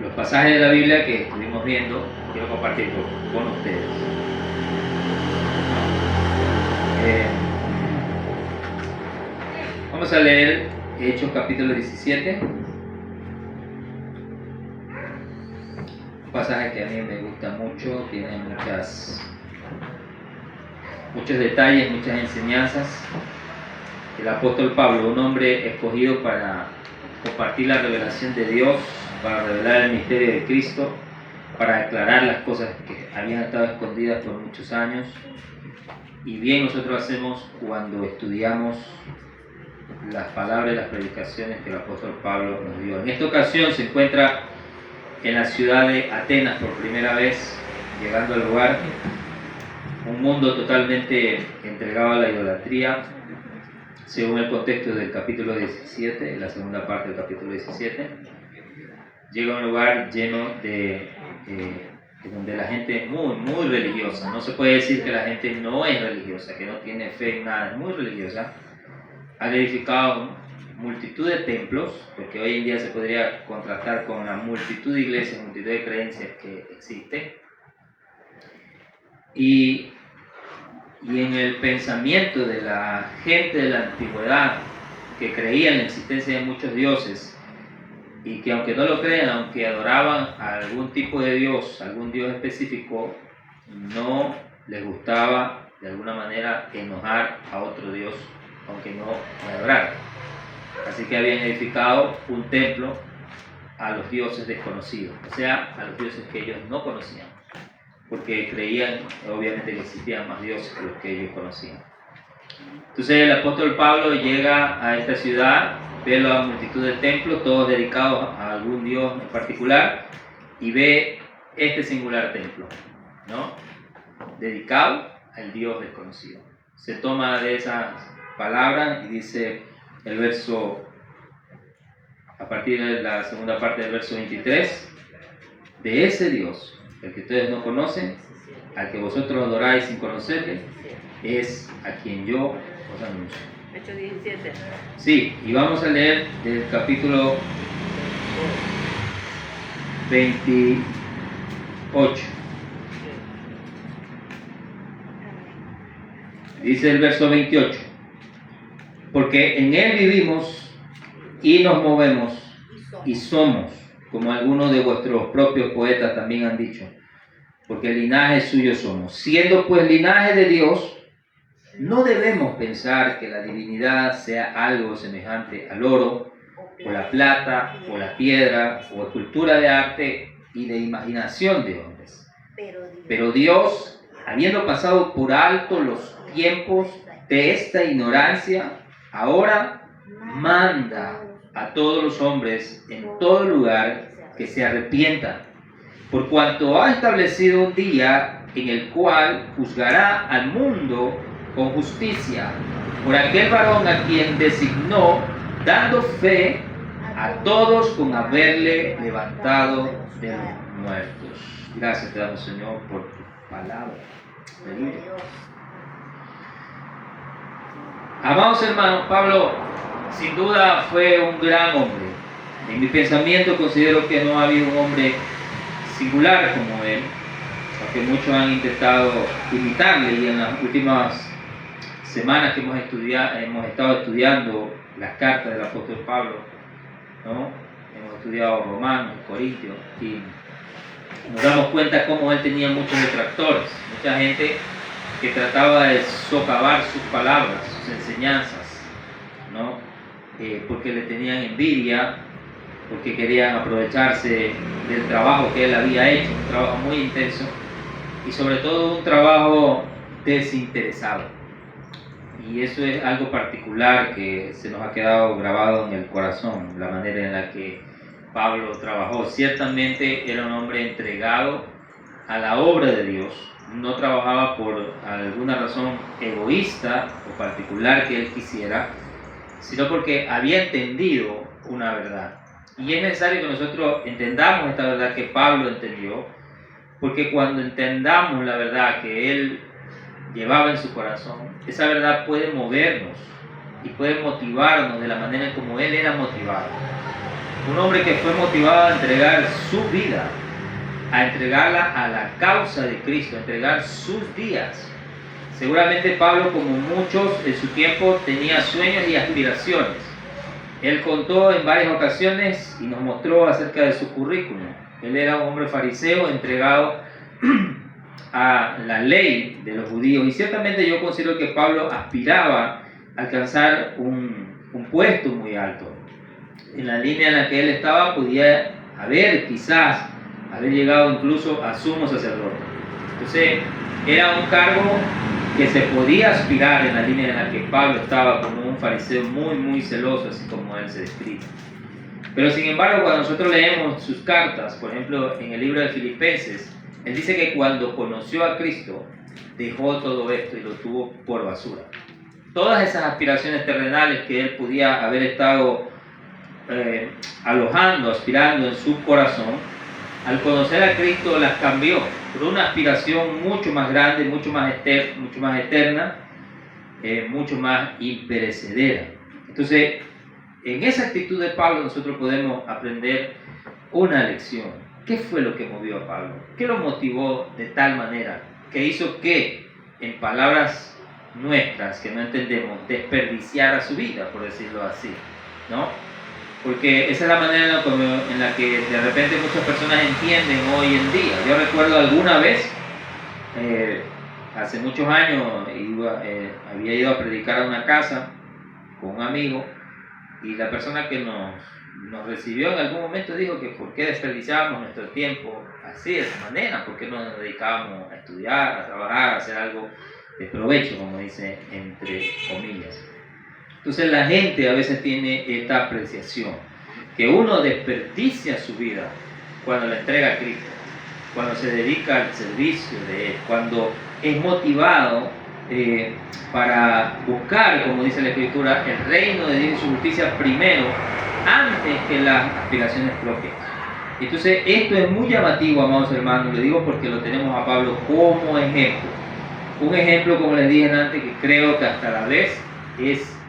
los pasajes de la Biblia que estuvimos viendo, quiero compartir con ustedes. Vamos a leer Hechos capítulo 17. Un pasaje que a mí me gusta mucho, tiene muchos detalles, muchas enseñanzas. El apóstol Pablo, un hombre escogido para compartir la revelación de Dios, para revelar el misterio de Cristo, para aclarar las cosas que habían estado escondidas por muchos años. Y bien nosotros hacemos cuando estudiamos las palabras y las predicaciones que el apóstol Pablo nos dio. En esta ocasión se encuentra en la ciudad de Atenas por primera vez, llegando al lugar, un mundo totalmente entregado a la idolatría, según el contexto del capítulo 17, la segunda parte del capítulo 17. Llega a un lugar lleno de donde la gente es muy religiosa. No se puede decir que la gente no es religiosa, que no tiene fe en nada, es muy religiosa. Han edificado multitud de templos, porque hoy en día se podría contrastar con la multitud de iglesias, multitud de creencias que existen. Y en el pensamiento de la gente de la antigüedad, que creía en la existencia de muchos dioses, y que aunque no lo crean, aunque adoraban a algún tipo de dios, algún dios específico, no les gustaba de alguna manera enojar a otro dios, aunque no le adoraran. Así que habían edificado un templo a los dioses desconocidos, o sea, a los dioses que ellos no conocían, porque creían obviamente que existían más dioses que los que ellos conocían. Entonces el apóstol Pablo llega a esta ciudad, ve la multitud de templos, todos dedicados a algún dios en particular, y ve este singular templo, ¿no?, dedicado al dios desconocido. Se toma de esas palabras y dice el verso, a partir de la segunda parte del verso 23, de ese Dios, el que ustedes no conocen, al que vosotros adoráis sin conocerle, es a quien yo os anuncio. Hechos 17. Sí, y vamos a leer del capítulo 28. Dice el verso 28, porque en él vivimos y nos movemos y somos, como algunos de vuestros propios poetas también han dicho, porque el linaje suyo somos. Siendo pues linaje de Dios, no debemos pensar que la divinidad sea algo semejante al oro, o la plata, o la piedra, o escultura de arte y de imaginación de hombres. Pero Dios, habiendo pasado por alto los tiempos de esta ignorancia, ahora manda a todos los hombres en todo lugar que se arrepientan, por cuanto ha establecido un día en el cual juzgará al mundo con justicia por aquel varón a quien designó, dando fe a todos con haberle levantado de los muertos. Gracias te damos, Señor, por tu palabra. Aleluya. Amados hermanos, Pablo sin duda fue un gran hombre. En mi pensamiento considero que no ha habido un hombre singular como él, porque muchos han intentado imitarle, y en las últimas semanas que hemos estado estudiando las cartas del apóstol Pablo, ¿no?, hemos estudiado Romanos, Corintios, y nos damos cuenta cómo él tenía muchos detractores, mucha gente que trataba de socavar sus palabras, sus enseñanzas, ¿no?, porque le tenían envidia, porque querían aprovecharse del trabajo que él había hecho, un trabajo muy intenso y sobre todo un trabajo desinteresado. Y eso es algo particular que se nos ha quedado grabado en el corazón, la manera en la que Pablo trabajó. Ciertamente era un hombre entregado a la obra de Dios, no trabajaba por alguna razón egoísta o particular que él quisiera, sino porque había entendido una verdad. Y es necesario que nosotros entendamos esta verdad que Pablo entendió, porque cuando entendamos la verdad que él llevaba en su corazón, esa verdad puede movernos y puede motivarnos de la manera en como él era motivado. Un hombre que fue motivado a entregar su vida, a entregarla a la causa de Cristo, a entregar sus días. Seguramente Pablo, como muchos en su tiempo, tenía sueños y aspiraciones. Él contó en varias ocasiones y nos mostró acerca de su currículum. Él era un hombre fariseo entregado a la ley de los judíos, y ciertamente yo considero que Pablo aspiraba a alcanzar un puesto muy alto. En la línea en la que él estaba podía quizás haber llegado incluso a sumo sacerdote. Entonces era un cargo que se podía aspirar en la línea en la que Pablo estaba, como un fariseo muy muy celoso, así como él se describe. Pero sin embargo, cuando nosotros leemos sus cartas, por ejemplo en el libro de Filipenses, él dice que cuando conoció a Cristo dejó todo esto y lo tuvo por basura. Todas esas aspiraciones terrenales que él podía haber estado alojando, aspirando en su corazón, al conocer a Cristo las cambió por una aspiración mucho más grande, mucho más eterna, mucho más imperecedera. Entonces, en esa actitud de Pablo nosotros podemos aprender una lección. ¿Qué fue lo que movió a Pablo? ¿Qué lo motivó de tal manera que hizo que, en palabras nuestras que no entendemos, desperdiciara su vida, por decirlo así, ¿no? Porque esa es la manera en la que de repente muchas personas entienden hoy en día. Yo recuerdo alguna vez, hace muchos años, había ido a predicar a una casa con un amigo, y la persona que nos recibió en algún momento dijo que por qué desperdiciábamos nuestro tiempo así, de esa manera, por qué no nos dedicábamos a estudiar, a trabajar, a hacer algo de provecho, como dice entre comillas. Entonces la gente a veces tiene esta apreciación, que uno desperdicia su vida cuando la entrega a Cristo, cuando se dedica al servicio de Él, cuando es motivado para buscar, como dice la Escritura, el reino de Dios y su justicia primero, antes que las aspiraciones propias. Entonces esto es muy llamativo, amados hermanos, lo digo porque lo tenemos a Pablo como ejemplo. Un ejemplo, como les dije antes, que creo que hasta la vez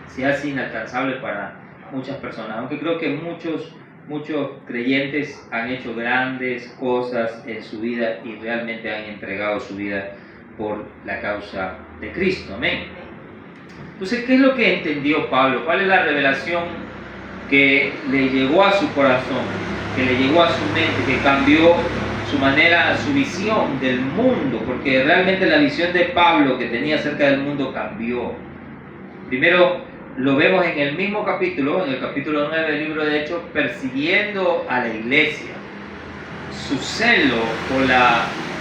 se hace inalcanzable para muchas personas, aunque creo que muchos creyentes han hecho grandes cosas en su vida y realmente han entregado su vida por la causa de Cristo. Amén. Entonces, ¿qué es lo que entendió Pablo? ¿Cuál es la revelación que le llegó a su corazón, que le llegó a su mente, que cambió su manera, su visión del mundo? Porque realmente la visión de Pablo que tenía acerca del mundo cambió. Primero, lo vemos en el mismo capítulo, en el capítulo 9 del libro de Hechos, persiguiendo a la iglesia. Su celo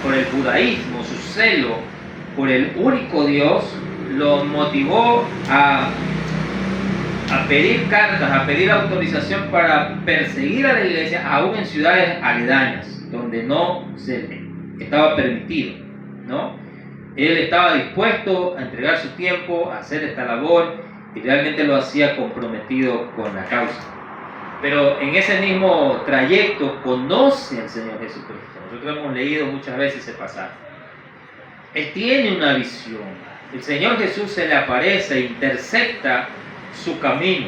por el judaísmo, su celo por el único Dios, lo motivó a pedir cartas, a pedir autorización para perseguir a la iglesia, aún en ciudades aledañas, donde no se estaba permitido, ¿no? Él estaba dispuesto a entregar su tiempo, a hacer esta labor, y realmente lo hacía comprometido con la causa. Pero en ese mismo trayecto conoce al Señor Jesucristo. Nosotros hemos leído muchas veces ese pasaje. Él tiene una visión. El Señor Jesús se le aparece e intercepta su camino.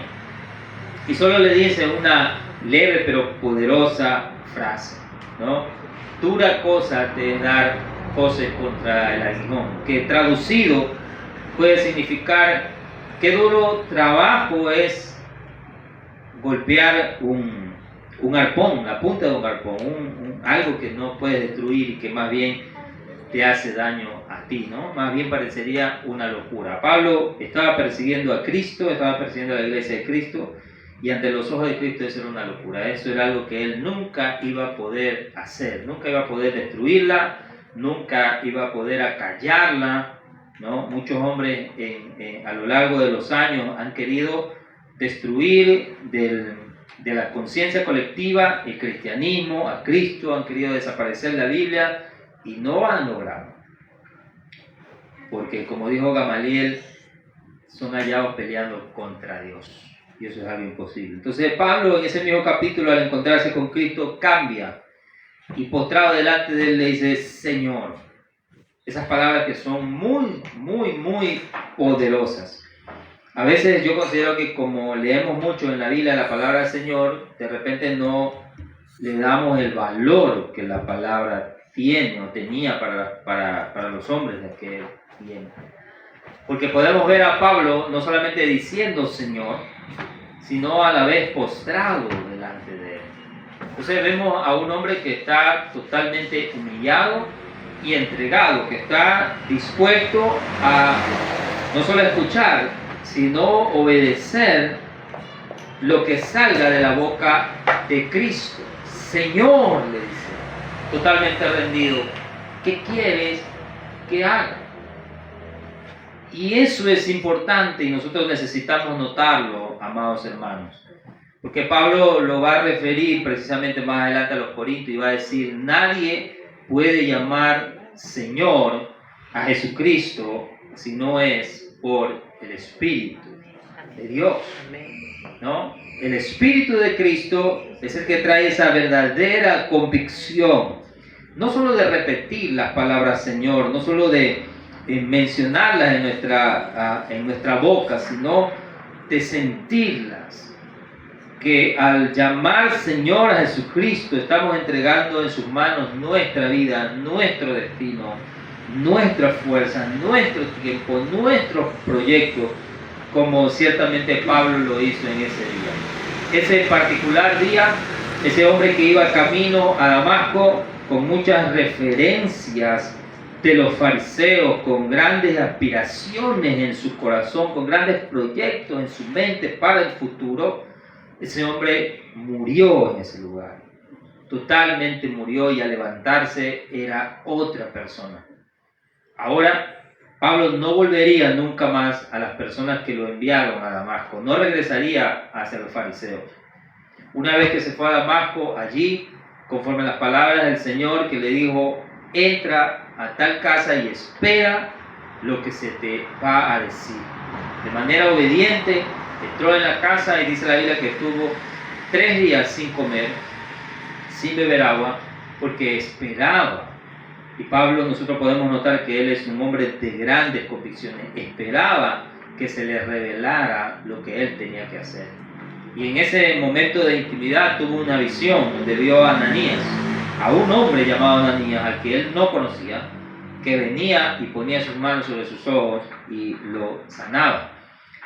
Y solo le dice una leve pero poderosa frase, ¿no? Dura cosa te dar voces contra el aguijón, que traducido puede significar qué duro trabajo es golpear un arpón, la punta de un arpón, algo que no puedes destruir y que más bien te hace daño a ti, ¿no? Más bien parecería una locura. Pablo estaba persiguiendo a Cristo, estaba persiguiendo a la iglesia de Cristo, y ante los ojos de Cristo eso era una locura. Eso era algo que él nunca iba a poder hacer, nunca iba a poder destruirla, nunca iba a poder acallarla, ¿no? Muchos hombres a lo largo de los años han querido destruir de la conciencia colectiva el cristianismo, a Cristo, han querido desaparecer la Biblia y no han logrado. Porque como dijo Gamaliel, son hallados peleando contra Dios, y eso es algo imposible. Entonces Pablo en ese mismo capítulo, al encontrarse con Cristo, cambia y postrado delante de él le dice: Señor. Esas palabras que son muy, muy, muy poderosas. A veces yo considero que como leemos mucho en la Biblia la palabra del Señor, de repente no le damos el valor que la palabra tiene o tenía para los hombres de aquel tiempo. Porque podemos ver a Pablo no solamente diciendo Señor, sino a la vez postrado delante de él. Entonces vemos a un hombre que está totalmente humillado y entregado, que está dispuesto a no solo escuchar, sino obedecer lo que salga de la boca de Cristo. Señor, le dice, totalmente rendido, ¿qué quieres que haga? Y eso es importante y nosotros necesitamos notarlo, amados hermanos. Porque Pablo lo va a referir precisamente más adelante a los Corintios y va a decir, nadie puede llamar Señor a Jesucristo si no es por el Espíritu de Dios, ¿no? El Espíritu de Cristo es el que trae esa verdadera convicción, no solo de repetir las palabras Señor, no solo de mencionarlas en nuestra boca, sino de sentirlas. Que al llamar Señor a Jesucristo estamos entregando en sus manos nuestra vida, nuestro destino, nuestra fuerza, nuestro tiempo, nuestros proyectos, como ciertamente Pablo lo hizo en ese día. Ese particular día, ese hombre que iba camino a Damasco con muchas referencias de los fariseos, con grandes aspiraciones en su corazón, con grandes proyectos en su mente para el futuro, ese hombre murió en ese lugar, totalmente murió, y al levantarse era otra persona. Ahora, Pablo no volvería nunca más a las personas que lo enviaron a Damasco, no regresaría hacia los fariseos. Una vez que se fue a Damasco, allí, conforme a las palabras del Señor que le dijo, entra a tal casa y espera lo que se te va a decir. De manera obediente, entró en la casa y dice la Biblia que estuvo 3 días sin comer, sin beber agua, porque esperaba. Y Pablo, nosotros podemos notar que él es un hombre de grandes convicciones. Esperaba que se le revelara lo que él tenía que hacer. Y en ese momento de intimidad tuvo una visión donde vio a Ananías, a un hombre llamado Ananías, al que él no conocía, que venía y ponía sus manos sobre sus ojos y lo sanaba.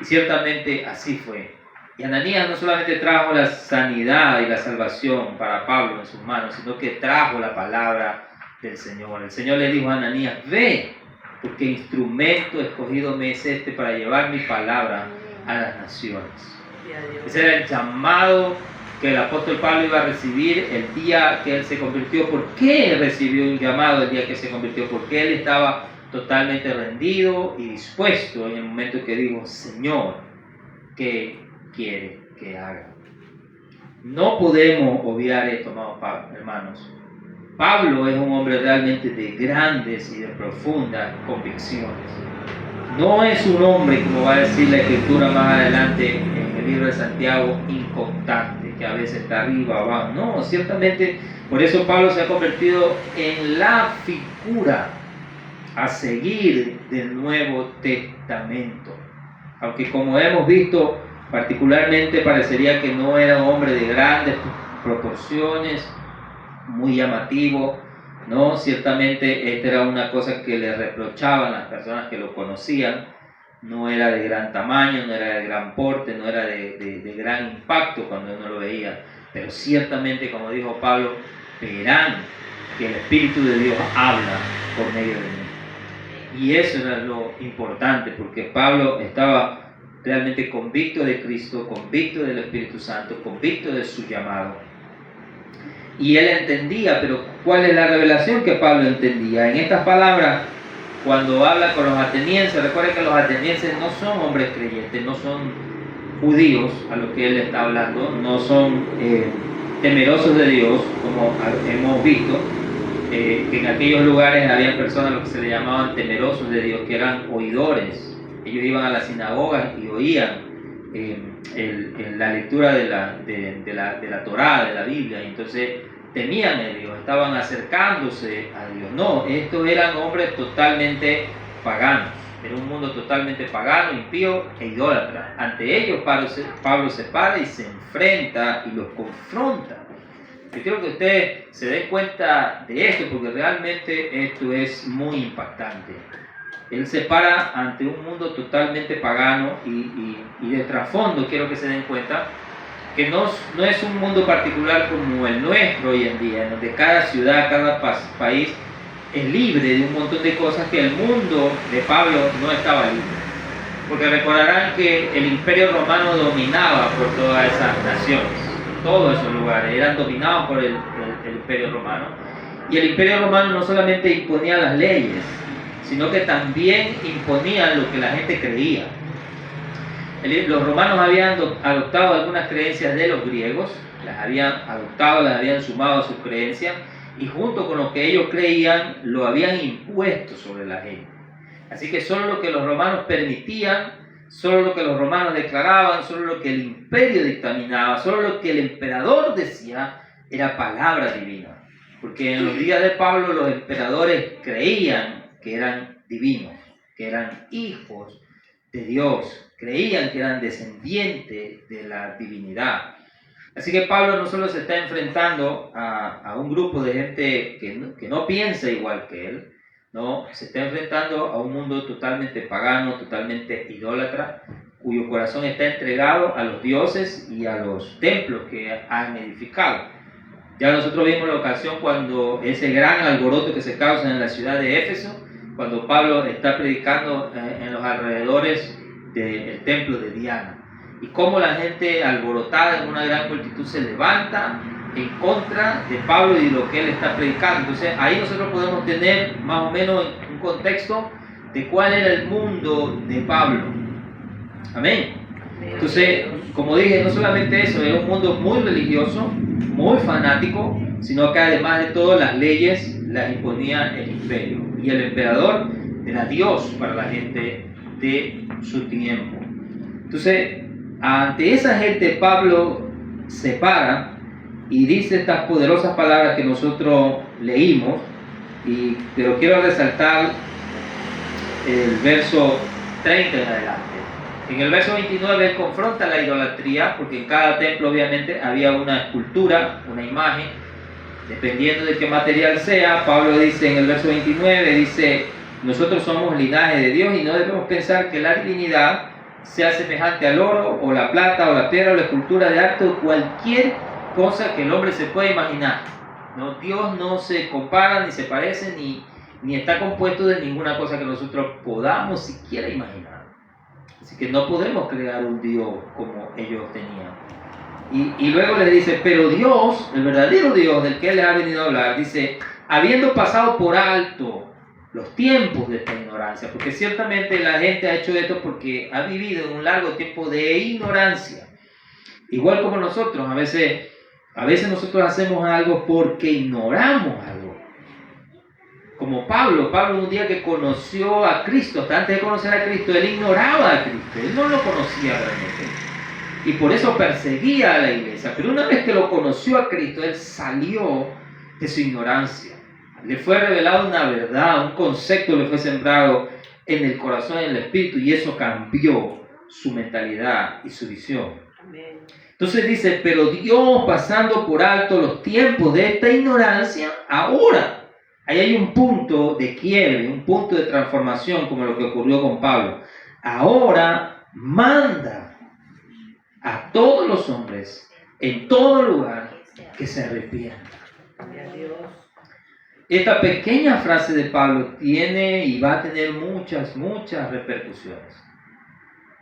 Y ciertamente así fue. Y Ananías no solamente trajo la sanidad y la salvación para Pablo en sus manos, sino que trajo la palabra del Señor. El Señor le dijo a Ananías, ve, porque instrumento escogido me es este para llevar mi palabra a las naciones. Ese era el llamado que el apóstol Pablo iba a recibir el día que él se convirtió. ¿Por qué recibió un llamado el día que se convirtió? Porque él estaba totalmente rendido y dispuesto en el momento que dijo, Señor, ¿qué quiere que haga? No podemos obviar esto, hermanos. Pablo es un hombre realmente de grandes y de profundas convicciones. No es un hombre, como va a decir la Escritura más adelante en el libro de Santiago, inconstante, que a veces está arriba, abajo. No, ciertamente, por eso Pablo se ha convertido en la figura a seguir del Nuevo Testamento. Aunque como hemos visto, particularmente parecería que no era un hombre de grandes proporciones, muy llamativo, ¿no? Ciertamente esta era una cosa que le reprochaban las personas que lo conocían. No era de gran tamaño, no era de gran porte, no era de gran impacto cuando uno lo veía. Pero ciertamente, como dijo Pablo, verán que el Espíritu de Dios habla por medio de mí. Y eso era lo importante, porque Pablo estaba realmente convicto de Cristo, convicto del Espíritu Santo, convicto de su llamado. Y él entendía, pero ¿cuál es la revelación que Pablo entendía? En estas palabras, cuando habla con los atenienses, recuerden que los atenienses no son hombres creyentes, no son judíos a los que él está hablando, no son temerosos de Dios, como hemos visto, que en aquellos lugares había personas a los que se le llamaban temerosos de Dios, que eran oidores. Ellos iban a las sinagogas y oían la lectura de la Torá, de la Biblia, y entonces temían a Dios, estaban acercándose a Dios. No, estos eran hombres totalmente paganos, Era un mundo totalmente pagano, impío e idólatra. Ante ellos Pablo se para y se enfrenta y los confronta. Yo quiero que ustedes se den cuenta de esto, porque realmente esto es muy impactante. Él se para ante un mundo totalmente pagano y de trasfondo quiero que se den cuenta que no es un mundo particular como el nuestro hoy en día, en donde cada ciudad, cada país es libre de un montón de cosas que el mundo de Pablo no estaba libre. Porque recordarán que el Imperio Romano dominaba por todas esas naciones, todos esos lugares eran dominados por el Imperio Romano. Y el Imperio Romano no solamente imponía las leyes, sino que también imponían lo que la gente creía. Los romanos habían adoptado algunas creencias de los griegos, las habían adoptado, las habían sumado a sus creencias, y junto con lo que ellos creían, lo habían impuesto sobre la gente. Así que solo lo que los romanos permitían, solo lo que los romanos declaraban, solo lo que el imperio dictaminaba, solo lo que el emperador decía, era palabra divina. Porque en los días de Pablo los emperadores creían que eran divinos, que eran hijos de Dios, creían que eran descendientes de la divinidad. Así que Pablo no solo se está enfrentando a un grupo de gente que no piensa igual que él, no, se está enfrentando a un mundo totalmente pagano, totalmente idólatra, cuyo corazón está entregado a los dioses y a los templos que han edificado. Ya nosotros vimos la ocasión cuando ese gran alboroto que se causa en la ciudad de Éfeso, cuando Pablo está predicando en los alrededores del templo de Diana, y cómo la gente alborotada en una gran multitud se levanta en contra de Pablo y de lo que él está predicando. Entonces ahí nosotros podemos tener más o menos un contexto de cuál era el mundo de Pablo. Amén. Entonces, como dije, no solamente eso, era un mundo muy religioso, muy fanático, sino que además de todo las leyes las imponía el imperio, y el emperador era Dios para la gente de su tiempo. Entonces, ante esa gente Pablo se para y dice estas poderosas palabras que nosotros leímos, pero quiero resaltar el verso 30 en adelante. En el verso 29 él confronta la idolatría, porque en cada templo obviamente había una escultura, una imagen, dependiendo de qué material sea. Pablo dice en el verso 29, dice: nosotros somos linaje de Dios y no debemos pensar que la divinidad sea semejante al oro o la plata o la piedra o la escultura de arte o cualquier cosa que el hombre se pueda imaginar. No, Dios no se compara ni se parece ni está compuesto de ninguna cosa que nosotros podamos siquiera imaginar. Así que no podemos crear un Dios como ellos tenían. Y luego les dice: pero Dios, el verdadero Dios del que él les ha venido a hablar, dice, habiendo pasado por alto los tiempos de esta ignorancia, porque ciertamente la gente ha hecho esto porque ha vivido en un largo tiempo de ignorancia, igual como nosotros. A veces nosotros hacemos algo porque ignoramos algo, como Pablo un día que conoció a Cristo, hasta antes de conocer a Cristo, él ignoraba a Cristo, él no lo conocía realmente, y por eso perseguía a la iglesia. Pero una vez que lo conoció a Cristo, él salió de su ignorancia. Le fue revelado una verdad, un concepto le fue sembrado en el corazón y en el espíritu, y eso cambió su mentalidad y su visión. Amén. Entonces dice: pero Dios, pasando por alto los tiempos de esta ignorancia, ahora, ahí hay un punto de quiebre, un punto de transformación, como lo que ocurrió con Pablo. Ahora manda a todos los hombres en todo lugar que se arrepientan. Esta pequeña frase de Pablo tiene y va a tener muchas repercusiones.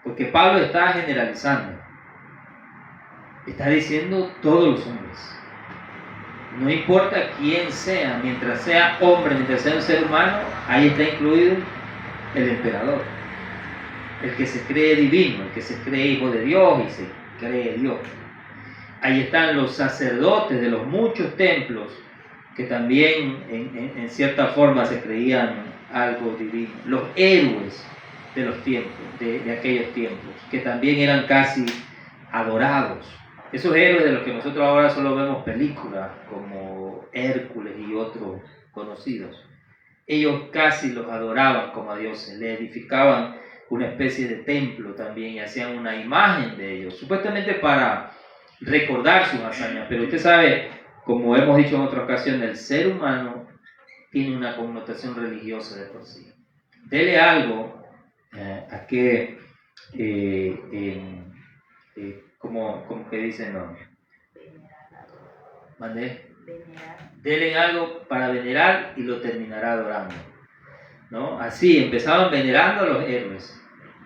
Porque Pablo está generalizando. Está diciendo todos los hombres. No importa quién sea, mientras sea hombre, mientras sea un ser humano, ahí está incluido el emperador. El que se cree divino, el que se cree hijo de Dios y se cree Dios. Ahí están los sacerdotes de los muchos templos, que también en cierta forma se creían algo divino. Los héroes de los tiempos, de aquellos tiempos, que también eran casi adorados. Esos héroes de los que nosotros ahora solo vemos películas, como Hércules y otros conocidos. ellos casi los adoraban como a dioses, le edificaban una especie de templo también y hacían una imagen de ellos, supuestamente para recordar sus hazañas. Pero usted sabe, como hemos dicho en otra ocasión, el ser humano tiene una connotación religiosa de por sí. Dele algo a que, como que dicen, no, ¿mandé? Dele algo para venerar y lo terminará adorando, ¿no? Así empezaban venerando a los héroes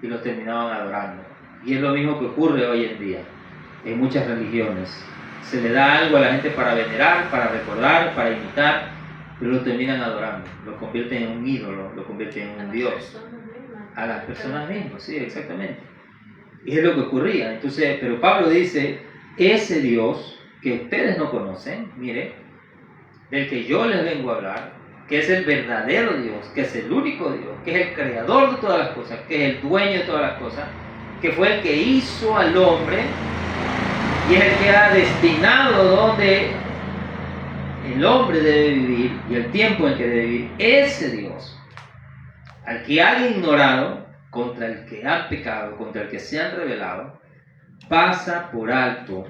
y los terminaban adorando. Y es lo mismo que ocurre hoy en día en muchas religiones. Se le da algo a la gente para venerar, para recordar, para imitar, pero lo terminan adorando, lo convierten en un ídolo, lo convierten en un dios. A las personas mismas, sí, exactamente. Y es lo que ocurría. Entonces, pero Pablo dice, ese Dios que ustedes no conocen, mire, del que yo les vengo a hablar, que es el verdadero Dios, que es el único Dios, que es el creador de todas las cosas, que es el dueño de todas las cosas, que fue el que hizo al hombre y es el que ha destinado donde el hombre debe vivir y el tiempo en que debe vivir. Ese Dios, al que han ignorado, contra el que han pecado, contra el que se han rebelado, pasa por alto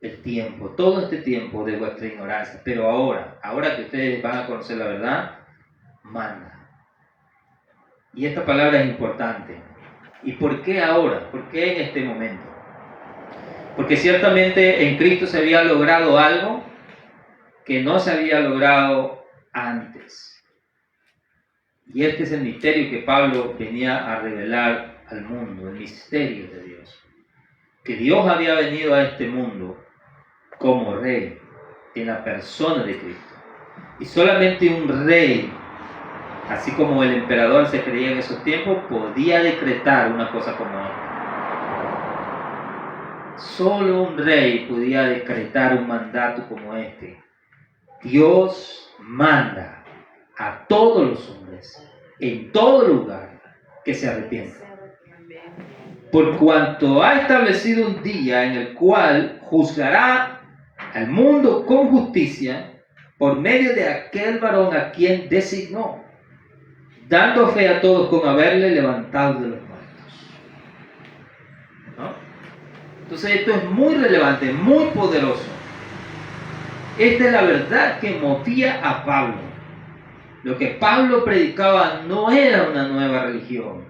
el tiempo, todo este tiempo de vuestra ignorancia. Pero ahora que ustedes van a conocer la verdad, manda. Y esta palabra es importante. ¿Y por qué ahora? ¿Por qué en este momento? Porque ciertamente en Cristo se había logrado algo que no se había logrado antes. Y este es el misterio que Pablo venía a revelar al mundo, el misterio de Dios. Que Dios había venido a este mundo como rey en la persona de Cristo. Y solamente un rey, así como el emperador se creía en esos tiempos, podía decretar una cosa como esta. Solo un rey podía decretar un mandato como este. Dios manda a todos los hombres, en todo lugar, que se arrepientan. Por cuanto ha establecido un día en el cual juzgará al mundo con justicia por medio de aquel varón a quien designó, dando fe a todos con haberle levantado de los muertos. ¿No? Entonces esto es muy relevante, muy poderoso. Esta es la verdad que movía a Pablo. Lo que Pablo predicaba no era una nueva religión,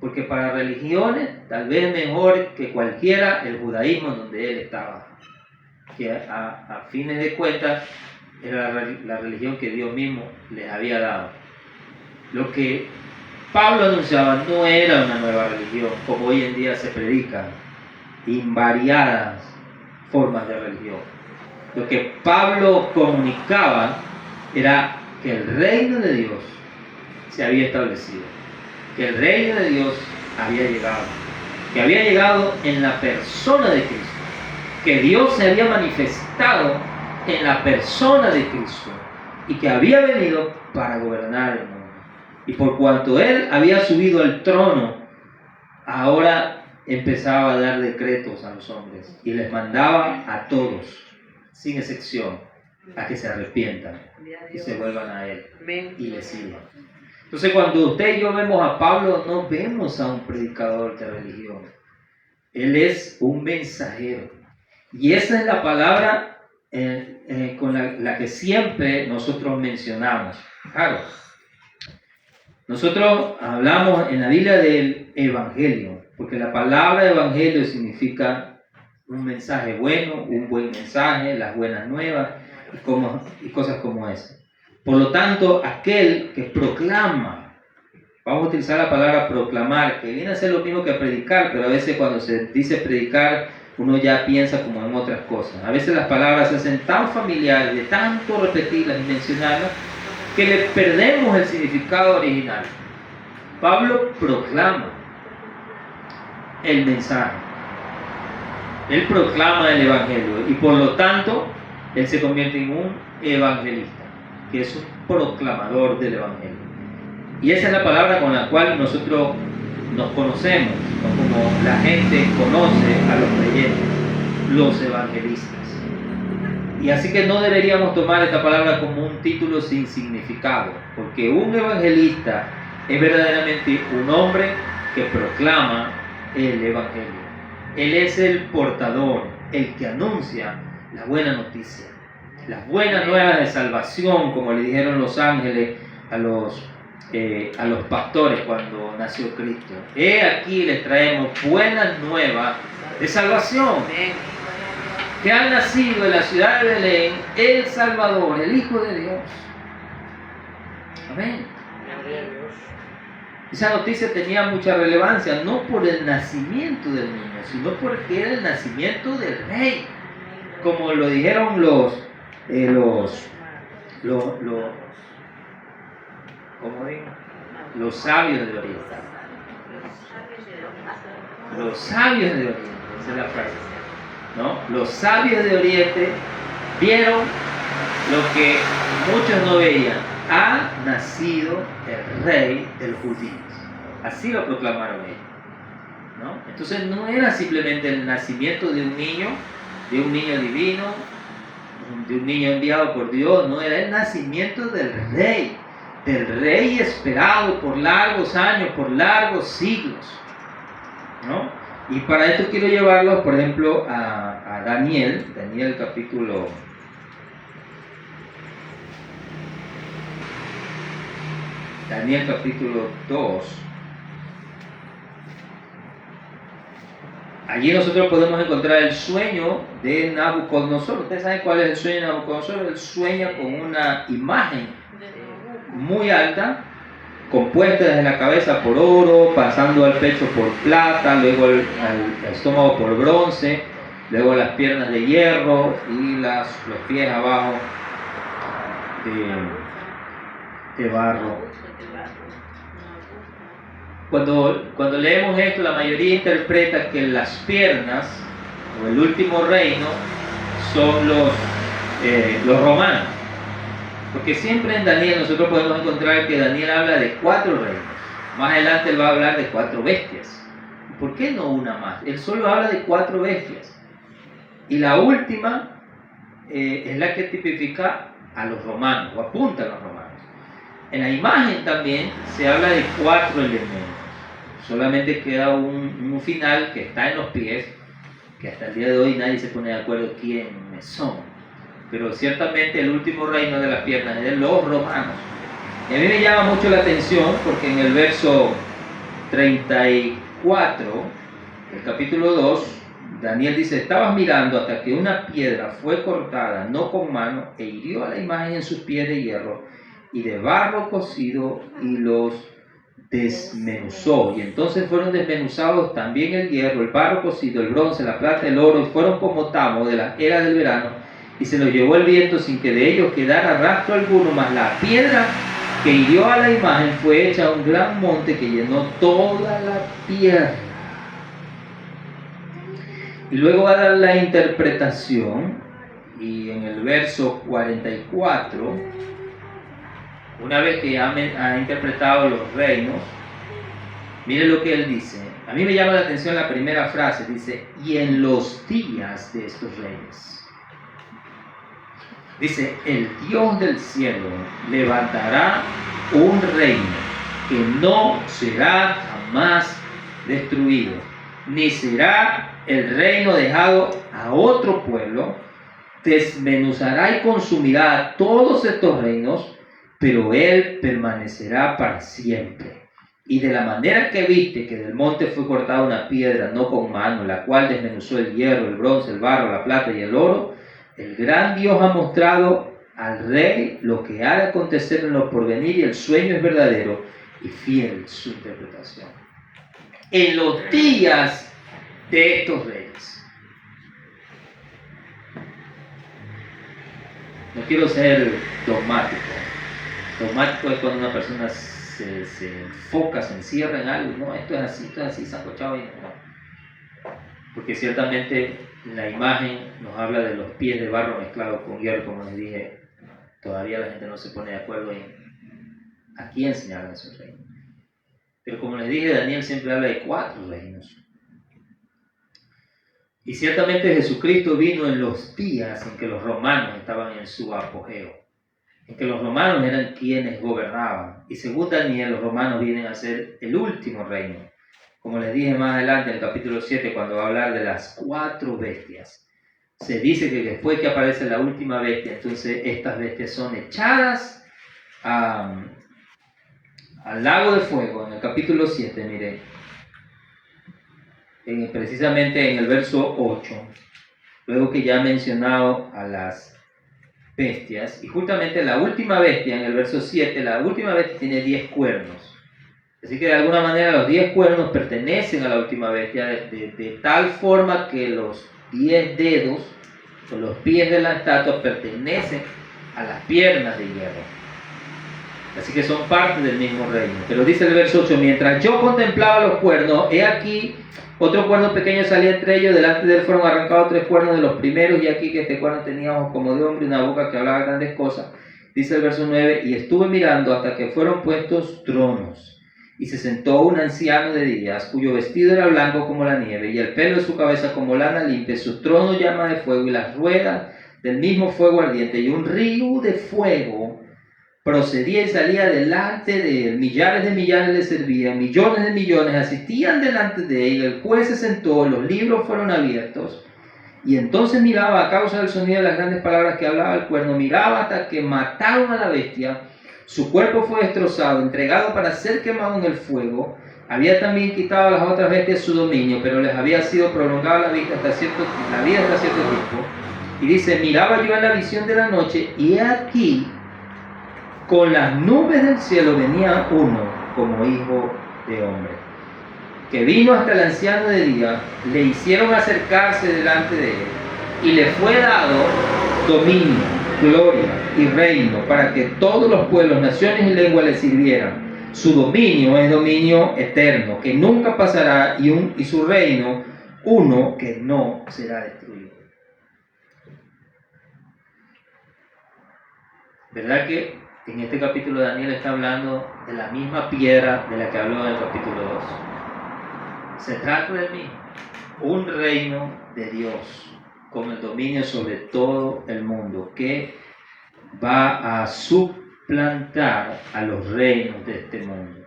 porque para religiones tal vez mejor que cualquiera el judaísmo donde él estaba, que a fines de cuentas era la religión que Dios mismo les había dado. Lo que Pablo anunciaba no era una nueva religión, como hoy en día se predica, invariadas formas de religión. Lo que Pablo comunicaba era que el reino de Dios se había establecido, que el reino de Dios había llegado, que había llegado en la persona de Cristo, que Dios se había manifestado en la persona de Cristo y que había venido para gobernar el mundo. Y por cuanto Él había subido al trono, ahora empezaba a dar decretos a los hombres y les mandaba a todos, sin excepción, a que se arrepientan y se vuelvan a Él y le sirvan. Entonces, cuando usted y yo vemos a Pablo, no vemos a un predicador de religión. Él es un mensajero. Y esa es la palabra con la que siempre nosotros mencionamos. Claro, nosotros hablamos en la Biblia del Evangelio, porque la palabra Evangelio significa un mensaje bueno, un buen mensaje, las buenas nuevas y cosas como esa. Por lo tanto, aquel que proclama, vamos a utilizar la palabra proclamar, que viene a ser lo mismo que predicar, pero a veces cuando se dice predicar, uno ya piensa como en otras cosas. A veces las palabras se hacen tan familiares, de tanto repetirlas y mencionarlas, que le perdemos el significado original. Pablo proclama el mensaje. Él proclama el Evangelio y por lo tanto, él se convierte en un evangelista, que es un proclamador del Evangelio. Y esa es la palabra con la cual nosotros nos conocemos, ¿no? Como la gente conoce a los creyentes, los evangelistas. Y así que no deberíamos tomar esta palabra como un título sin significado, porque un evangelista es verdaderamente un hombre que proclama el evangelio. Él es el portador, el que anuncia la buena noticia, las buenas nuevas de salvación, como le dijeron los ángeles a los pastores cuando nació Cristo. He aquí les traemos buenas nuevas de salvación, que ha nacido en la ciudad de Belén el Salvador, el Hijo de Dios. Amén. Esa noticia tenía mucha relevancia, no por el nacimiento del niño, sino porque era el nacimiento del rey, como lo dijeron los sabios de Oriente. Los sabios de Oriente, esa es la frase, ¿no? Los sabios de Oriente vieron lo que muchos no veían. Ha nacido el rey de los judíos. Así lo proclamaron ellos, ¿no? Entonces no era simplemente el nacimiento de un niño divino, de un niño enviado por Dios, no, era el nacimiento del rey esperado por largos años, por largos siglos, ¿no? Y para esto quiero llevarlos, por ejemplo, a Daniel capítulo 2. Allí nosotros podemos encontrar el sueño de Nabucodonosor. ¿Ustedes saben cuál es el sueño de Nabucodonosor? Él sueña con una imagen muy alta, compuesta desde la cabeza por oro, pasando al pecho por plata, luego al estómago por bronce, luego las piernas de hierro y los pies abajo de barro. Cuando leemos esto, la mayoría interpreta que las piernas o el último reino son los romanos, porque siempre en Daniel nosotros podemos encontrar que Daniel habla de 4 reinos. Más adelante él va a hablar de 4 bestias. ¿Por qué no una más? Él solo habla de 4 bestias, y la última es la que tipifica a los romanos o apunta a los romanos. En la imagen también se habla de 4 elementos. Solamente queda un final que está en los pies, que hasta el día de hoy nadie se pone de acuerdo quiénes son. Pero ciertamente el último reino de las piernas es de los romanos. Y a mí me llama mucho la atención porque en el verso 34, el capítulo 2, Daniel dice: estabas mirando hasta que una piedra fue cortada, no con mano, e hirió a la imagen en sus pies de hierro y de barro cocido, y los desmenuzó. Y entonces fueron desmenuzados también el hierro, el barro cocido, el bronce, la plata, el oro, y fueron como tamo de la era del verano, y se los llevó el viento sin que de ellos quedara rastro alguno. Mas la piedra que hirió a la imagen fue hecha un gran monte que llenó toda la tierra. Y luego va a dar la interpretación, y en el verso 44, una vez que ha interpretado los reinos, mire lo que él dice. A mí me llama la atención la primera frase, dice: y en los días de estos reyes. Dice: el Dios del cielo levantará un reino que no será jamás destruido, ni será el reino dejado a otro pueblo. Desmenuzará y consumirá a todos estos reinos, pero él permanecerá para siempre. Y de la manera que viste que del monte fue cortada una piedra, no con mano, la cual desmenuzó el hierro, el bronce, el barro, la plata y el oro, el gran Dios ha mostrado al rey lo que ha de acontecer en lo porvenir, y el sueño es verdadero y fiel su interpretación. En los días de estos reyes. No quiero ser dogmático. Dogmático es cuando una persona se enfoca, se encierra en algo. No, esto es así, sancochado y no. Porque ciertamente la imagen nos habla de los pies de barro mezclados con hierro, como les dije. Todavía la gente no se pone de acuerdo en a quién señalan esos reinos. Pero como les dije, Daniel siempre habla de 4 reinos. Y ciertamente Jesucristo vino en los días en que los romanos estaban en su apogeo, en que los romanos eran quienes gobernaban. Y según Daniel, los romanos vienen a ser el último reino. Como les dije más adelante en el capítulo 7, cuando va a hablar de las 4 bestias, se dice que después que aparece la última bestia, entonces estas bestias son echadas al lago de fuego. En el capítulo 7, mire, precisamente en el verso 8, luego que ya ha mencionado a las bestias, y justamente la última bestia, en el verso 7, la última bestia tiene 10 cuernos. Así que de alguna manera los 10 cuernos pertenecen a la última bestia, de tal forma que los 10 dedos o los pies de la estatua pertenecen a las piernas de hierro. Así que son parte del mismo reino. Pero dice el verso 8, mientras yo contemplaba los cuernos, he aquí otro cuerno pequeño salía entre ellos, delante de él fueron arrancados 3 cuernos de los primeros, y aquí que este cuerno tenía ojos como de hombre y una boca que hablaba grandes cosas. Dice el verso 9, y estuve mirando hasta que fueron puestos tronos. Y se sentó un anciano de días, cuyo vestido era blanco como la nieve, y el pelo de su cabeza como lana limpia, su trono llama de fuego, y las ruedas del mismo fuego ardiente, y un río de fuego procedía y salía delante de él. Millares de millares le servían, millones de millones asistían delante de él. El juez se sentó, los libros fueron abiertos, y entonces miraba, a causa del sonido de las grandes palabras que hablaba el cuerno, miraba hasta que mataron a la bestia. Su cuerpo fue destrozado, entregado para ser quemado en el fuego. Había también quitado a las otras bestias su dominio, pero les había sido prolongada la vida hasta cierto tiempo. Y dice, miraba yo en la visión de la noche, y he aquí, con las nubes del cielo venía uno como hijo de hombre, que vino hasta el anciano de día, le hicieron acercarse delante de él, y le fue dado dominio, gloria y reino, para que todos los pueblos, naciones y lenguas le sirvieran. Su dominio es dominio eterno, que nunca pasará, y su reino, uno que no será destruido. ¿Verdad que en este capítulo Daniel está hablando de la misma piedra de la que habló en el capítulo 2? Se trata del mismo, un reino de Dios con el dominio sobre todo el mundo, que va a suplantar a los reinos de este mundo,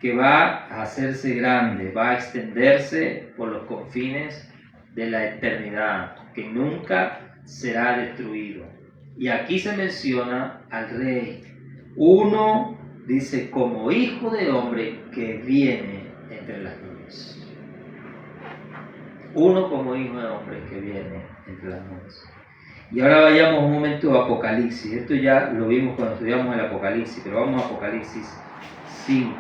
que va a hacerse grande, va a extenderse por los confines de la eternidad, que nunca será destruido. Y aquí se menciona al rey, uno, dice, como hijo de hombre que viene entre las nubes. Uno como hijo de hombre que viene entre las nubes. Y ahora vayamos un momento a Apocalipsis. Esto ya lo vimos cuando estudiamos el Apocalipsis, pero vamos a Apocalipsis 5.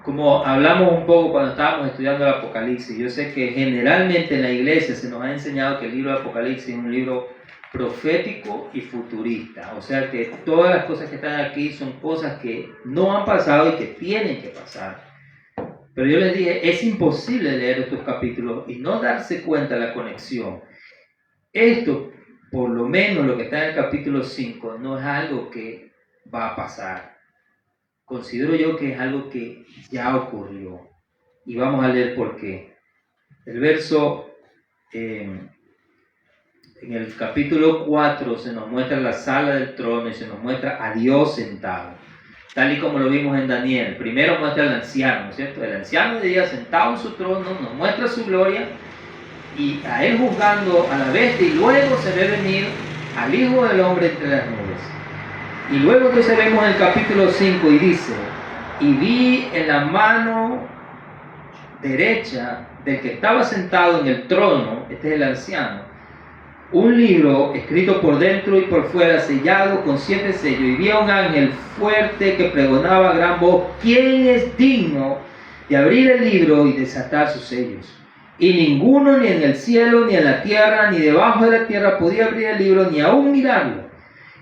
Como hablamos un poco cuando estábamos estudiando el Apocalipsis, yo sé que generalmente en la iglesia se nos ha enseñado que el libro de Apocalipsis es un libro profético y futurista. O sea que todas las cosas que están aquí son cosas que no han pasado y que tienen que pasar. Pero yo les dije, es imposible leer estos capítulos y no darse cuenta de la conexión. Esto, por lo menos lo que está en el capítulo 5, no es algo que va a pasar. Considero yo que es algo que ya ocurrió. Y vamos a leer por qué. El verso, en el capítulo 4 se nos muestra la sala del trono y se nos muestra a Dios sentado. Tal y como lo vimos en Daniel. Primero muestra al anciano, ¿no es cierto? El anciano de día sentado en su trono nos muestra su gloria y a él juzgando a la bestia, y luego se ve venir al Hijo del Hombre entre las nubes. Y luego que vemos en el capítulo 5 y dice, y vi en la mano derecha del que estaba sentado en el trono, este es el anciano, un libro escrito por dentro y por fuera, sellado con 7 sellos, y vi a un ángel fuerte que pregonaba a gran voz, ¿quién es digno de abrir el libro y desatar sus sellos? Y ninguno, ni en el cielo, ni en la tierra, ni debajo de la tierra, podía abrir el libro, ni aún mirarlo.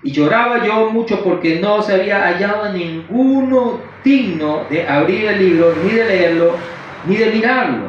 Y lloraba yo mucho porque no se había hallado ninguno digno de abrir el libro, ni de leerlo, ni de mirarlo.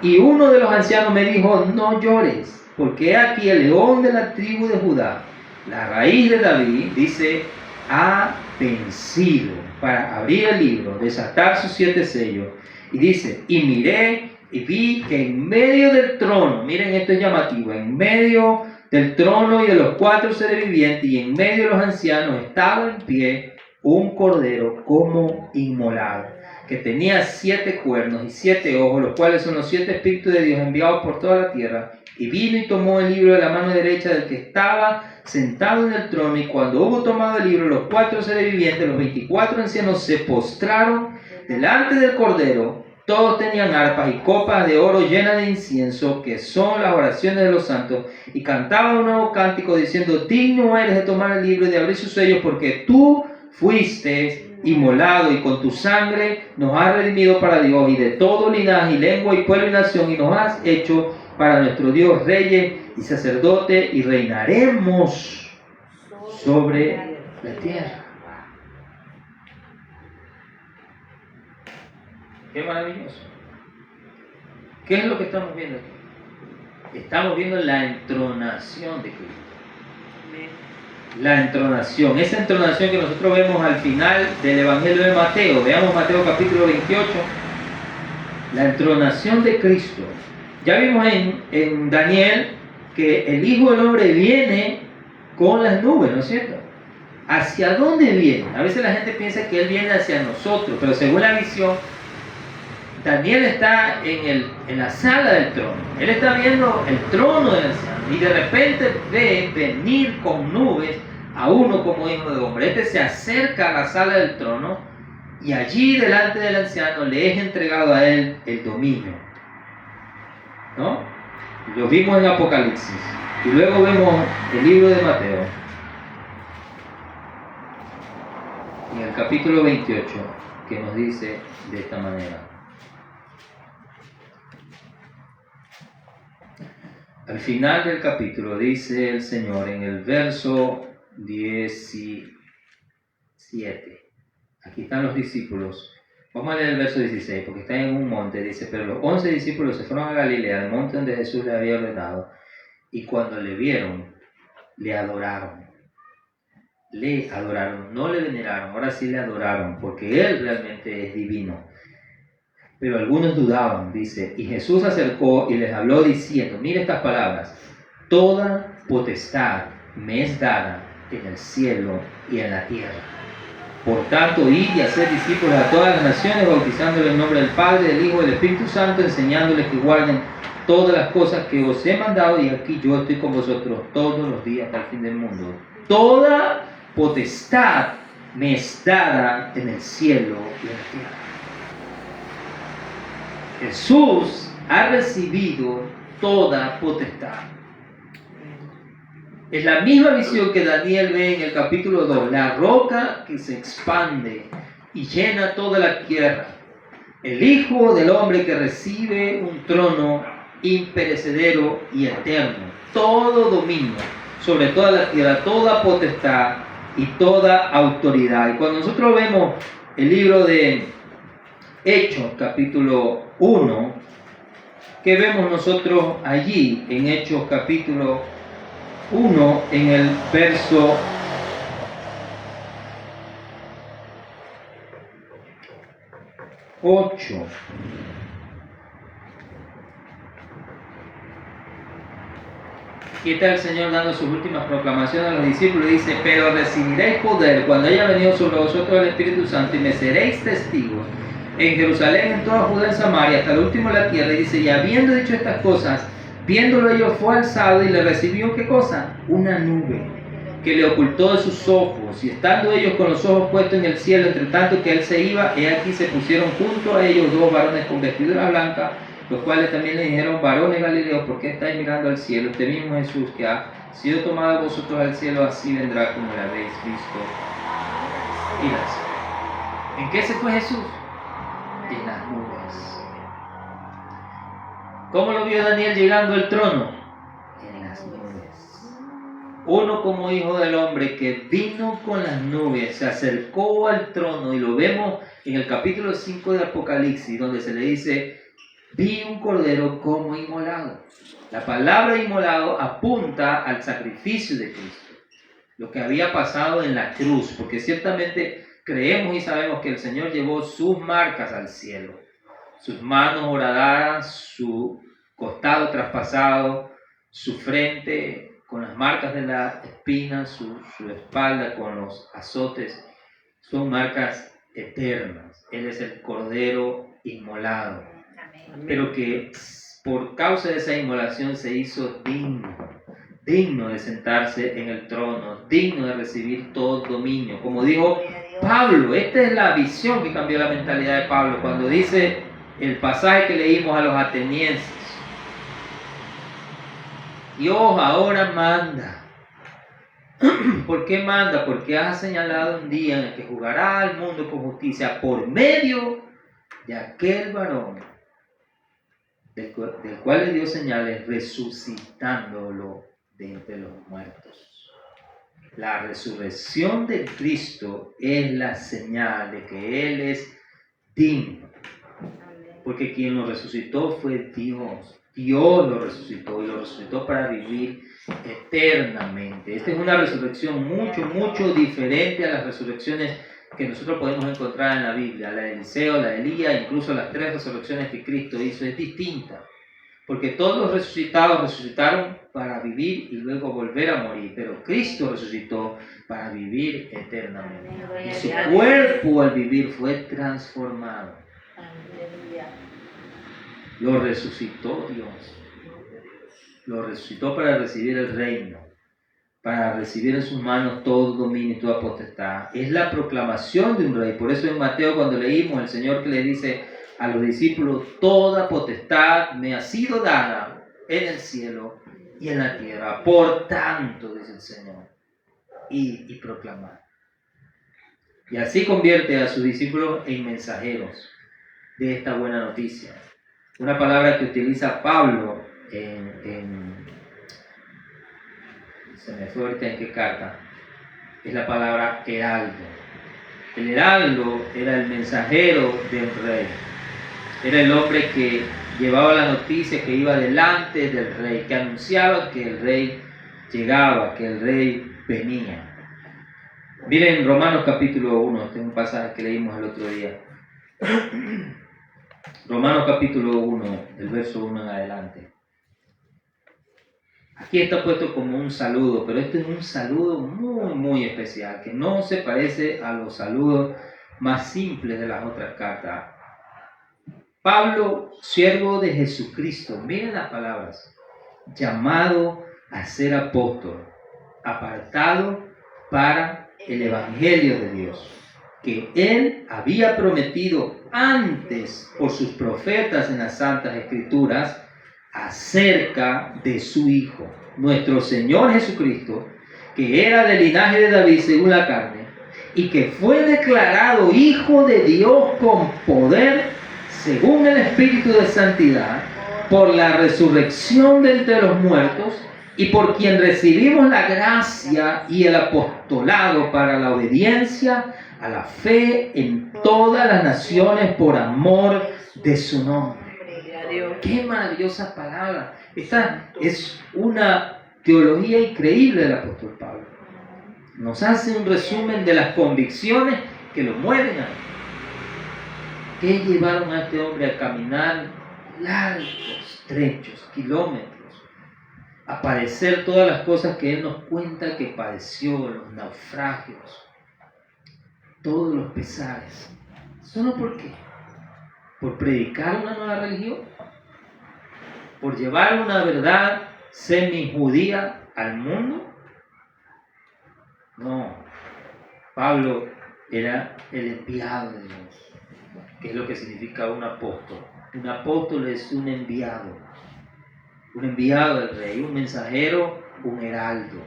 Y uno de los ancianos me dijo, no llores, porque aquí el león de la tribu de Judá, la raíz de David, dice, ha vencido para abrir el libro, desatar sus 7 sellos. Y dice, y miré y vi que en medio del trono, miren esto es llamativo, en medio del trono y de los 4 seres vivientes y en medio de los ancianos estaba en pie un cordero como inmolado, que tenía 7 cuernos y 7 ojos, los cuales son los 7 espíritus de Dios enviados por toda la tierra. Y vino y tomó el libro de la mano derecha del que estaba sentado en el trono, y cuando hubo tomado el libro, los 4 seres vivientes, los 24 ancianos, se postraron delante del cordero. Todos tenían arpas y copas de oro llenas de incienso, que son las oraciones de los santos, y cantaban un nuevo cántico diciendo, digno eres de tomar el libro y de abrir sus sellos, porque tú fuiste inmolado y con tu sangre nos has redimido para Dios y de todo linaje y lengua y pueblo y nación, y nos has hecho para nuestro Dios reyes y sacerdotes, y reinaremos sobre la tierra. Qué maravilloso. ¿Qué es lo que estamos viendo aquí? Estamos viendo la entronación de Cristo. La entronación, esa entronación que nosotros vemos al final del Evangelio de Mateo. Veamos Mateo capítulo 28. La entronación de Cristo. Ya vimos en Daniel que el Hijo del Hombre viene con las nubes, ¿no es cierto? ¿Hacia dónde viene? A veces la gente piensa que Él viene hacia nosotros, pero según la visión, Daniel está en la sala del trono. Él está viendo el trono del anciano y de repente ve venir con nubes a uno como hijo de hombre. Este se acerca a la sala del trono y allí delante del anciano le es entregado a él el dominio, ¿no? Lo vimos en Apocalipsis y luego vemos el libro de Mateo en el capítulo 28 que nos dice de esta manera. Al final del capítulo dice el Señor en el verso 17. Aquí están los discípulos. Vamos a leer el verso 16 porque está en un monte. Dice, pero los 11 discípulos se fueron a Galilea, al monte donde Jesús les había ordenado. Y cuando le vieron, le adoraron. Le adoraron, no le veneraron, ahora sí le adoraron porque Él realmente es divino. Pero algunos dudaban, dice, y Jesús se acercó y les habló diciendo, mire estas palabras, toda potestad me es dada en el cielo y en la tierra. Por tanto, id y haced discípulos a todas las naciones, bautizándoles en nombre del Padre, del Hijo y del Espíritu Santo, enseñándoles que guarden todas las cosas que os he mandado, y aquí yo estoy con vosotros todos los días hasta el fin del mundo. Toda potestad me es dada en el cielo y en la tierra. Jesús ha recibido toda potestad. Es la misma visión que Daniel ve en el capítulo 2, la roca que se expande y llena toda la tierra. El Hijo del Hombre que recibe un trono imperecedero y eterno, todo dominio sobre toda la tierra, toda potestad y toda autoridad. Y cuando nosotros vemos el libro de Hechos, capítulo 1, ¿qué vemos nosotros allí en Hechos, capítulo 1, en el verso 8? Aquí está el Señor dando sus últimas proclamaciones a los discípulos y dice, pero recibiréis poder cuando haya venido sobre vosotros el Espíritu Santo y me seréis testigos en Jerusalén, en toda Judea, en Samaria, hasta el último de la tierra. Y dice, y habiendo dicho estas cosas, viéndolo ellos, fue alzado y le recibió, ¿qué cosa? Una nube que le ocultó de sus ojos. Y estando ellos con los ojos puestos en el cielo, entre tanto que él se iba, he aquí se pusieron junto a ellos 2 varones con vestiduras blancas, los cuales también le dijeron, varones galileos, ¿por qué estáis mirando al cielo? Este mismo Jesús que ha sido tomado de vosotros al cielo, así vendrá como le habéis visto. Irás. ¿En qué se fue Jesús? En las nubes. ¿Cómo lo vio Daniel llegando al trono? En las nubes. Uno como hijo del hombre que vino con las nubes, se acercó al trono, y lo vemos en el capítulo 5 de Apocalipsis, donde se le dice, vi un cordero como inmolado. La palabra inmolado apunta al sacrificio de Cristo, lo que había pasado en la cruz, porque ciertamente creemos y sabemos que el Señor llevó sus marcas al cielo. sus manos horadadas, su costado traspasado, su frente con las marcas de la espina, su espalda con los azotes, son marcas eternas. Él es el Cordero inmolado, pero que por causa de esa inmolación se hizo digno de sentarse en el trono, digno de recibir todo dominio. Como dijo Pablo, esta es la visión que cambió la mentalidad de Pablo cuando dice el pasaje que leímos a los atenienses: Dios ahora manda. ¿Por qué manda? Porque ha señalado un día en el que juzgará al mundo con justicia por medio de aquel varón del cual le dio señales, resucitándolo de entre los muertos. La resurrección de Cristo es la señal de que Él es digno, porque quien lo resucitó fue Dios. Dios lo resucitó y lo resucitó para vivir eternamente. Esta es una resurrección mucho diferente a las resurrecciones que nosotros podemos encontrar en la Biblia. La de Eliseo, la de Elías, incluso las 3 resurrecciones que Cristo hizo, es distinta. Porque todos los resucitados resucitaron para vivir y luego volver a morir. Pero Cristo resucitó para vivir eternamente. Y su cuerpo al vivir fue transformado. Lo resucitó Dios. Lo resucitó para recibir el reino, para recibir en sus manos todo dominio y toda potestad. Es la proclamación de un rey. Por eso en Mateo, cuando leímos, el Señor que le dice a los discípulos: toda potestad me ha sido dada en el cielo y en la tierra. Por tanto, dice el Señor, y proclamar. Y así convierte a sus discípulos en mensajeros de esta buena noticia. Una palabra que utiliza Pablo se me fue ahorita en qué carta, es la palabra heraldo. El heraldo era el mensajero del rey. Era el hombre que llevaba la noticia, que iba delante del rey, que anunciaba que el rey llegaba, que el rey venía. Miren Romanos capítulo 1, este es un pasaje que leímos el otro día. Romanos capítulo 1, el verso 1 en adelante. Aquí está puesto como un saludo, pero este es un saludo muy especial, que no se parece a los saludos más simples de las otras cartas. Pablo, siervo de Jesucristo, miren las palabras: llamado a ser apóstol, apartado para el evangelio de Dios, que él había prometido antes por sus profetas en las santas escrituras, acerca de su Hijo, nuestro Señor Jesucristo, que era del linaje de David según la carne, y que fue declarado Hijo de Dios con poder según el Espíritu de Santidad, por la resurrección de entre los muertos, y por quien recibimos la gracia y el apostolado para la obediencia a la fe en todas las naciones por amor de su nombre. ¡Qué maravillosa palabra! Esta es una teología increíble del apóstol Pablo. Nos hace un resumen de las convicciones que lo mueven a él. ¿Qué llevaron a este hombre a caminar largos trechos, kilómetros? A padecer todas las cosas que él nos cuenta que padeció, los naufragios, todos los pesares. ¿Solo por qué? ¿Por predicar una nueva religión? ¿Por llevar una verdad semi-judía al mundo? No. Pablo era el enviado de Dios, que es lo que significa un apóstol. Un apóstol es un enviado del rey, un mensajero, un heraldo.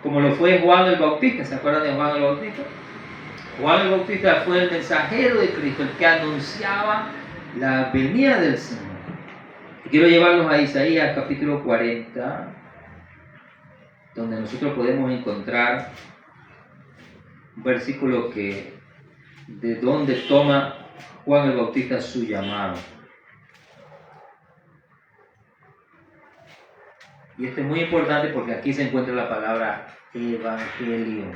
Como lo fue Juan el Bautista. ¿Se acuerdan de Juan el Bautista? Juan el Bautista fue el mensajero de Cristo, el que anunciaba la venida del Señor. Y quiero llevarlos a Isaías capítulo 40, donde nosotros podemos encontrar un versículo de donde toma Juan el Bautista su llamado. Y esto es muy importante porque aquí se encuentra la palabra evangelio.